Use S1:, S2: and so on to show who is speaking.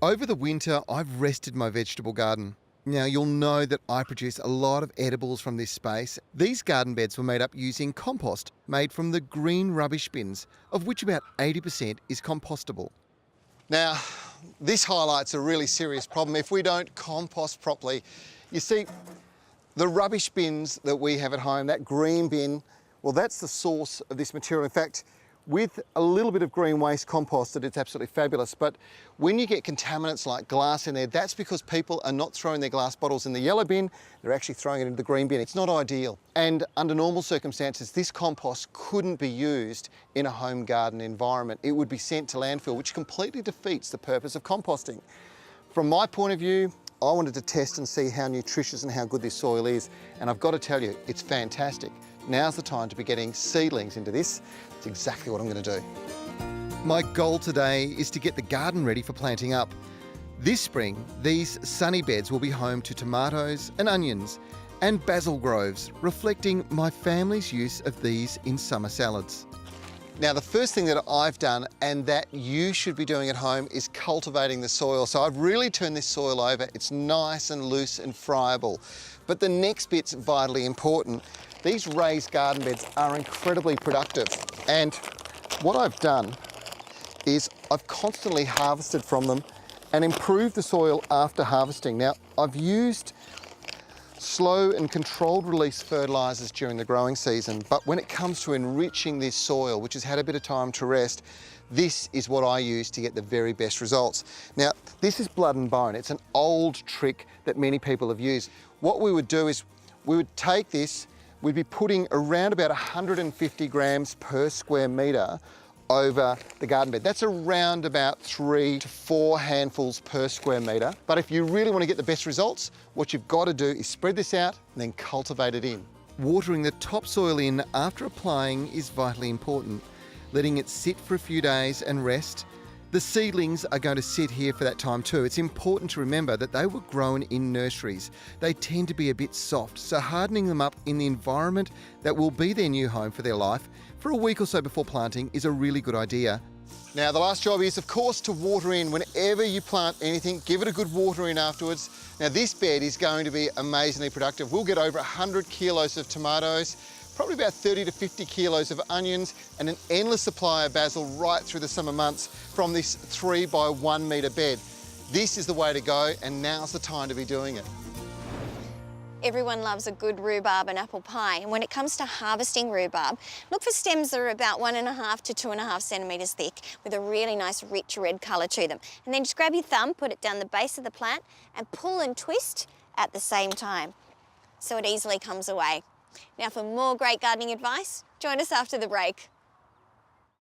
S1: Over the winter, I've rested my vegetable garden. Now, you'll know that I produce a lot of edibles from this space. These garden beds were made up using compost made from the green rubbish bins, of which about 80% is compostable. Now, this highlights a really serious problem if we don't compost properly. You see, the rubbish bins that we have at home, that green bin, well, that's the source of this material. In fact, with a little bit of green waste composted, it's absolutely fabulous. But when you get contaminants like glass in there, that's because people are not throwing their glass bottles in the yellow bin, they're actually throwing it into the green bin. It's not ideal. And under normal circumstances, this compost couldn't be used in a home garden environment. It would be sent to landfill, which completely defeats the purpose of composting. From my point of view, I wanted to test and see how nutritious and how good this soil is. And I've got to tell you, it's fantastic. Now's the time to be getting seedlings into this. It's exactly what I'm going to do. My goal today is to get the garden ready for planting up. This spring, these sunny beds will be home to tomatoes and onions and basil groves, reflecting my family's use of these in summer salads. Now, the first thing that I've done and that you should be doing at home is cultivating the soil. So I've really turned this soil over. It's nice and loose and friable. But the next bit's vitally important. These raised garden beds are incredibly productive. And what I've done is I've constantly harvested from them and improved the soil after harvesting. Now, I've used slow and controlled release fertilisers during the growing season, but when it comes to enriching this soil, which has had a bit of time to rest, this is what I use to get the very best results. Now, this is blood and bone. It's an old trick that many people have used. What we would do is we would take this, we'd be putting around about 150 grams per square metre over the garden bed. That's around about 3 to 4 handfuls per square metre. But if you really want to get the best results, what you've got to do is spread this out and then cultivate it in. Watering the topsoil in after applying is vitally important. Letting it sit for a few days and rest. The seedlings are going to sit here for that time too. It's important to remember that they were grown in nurseries. They tend to be a bit soft, so hardening them up in the environment that will be their new home for their life for a week or so before planting is a really good idea. Now, the last job is, of course, to water in. Whenever you plant anything, give it a good water in afterwards. Now, this bed is going to be amazingly productive. We'll get over 100 kilos of tomatoes, probably about 30 to 50 kilos of onions, and an endless supply of basil right through the summer months from this 3 by 1 metre bed. This is the way to go, and now's the time to be doing it.
S2: Everyone loves a good rhubarb and apple pie, and when it comes to harvesting rhubarb, look for stems that are about 1.5 to 2.5 centimetres thick with a really nice rich red colour to them. And then just grab your thumb, put it down the base of the plant and pull and twist at the same time so it easily comes away. Now, for more great gardening advice, join us after the break.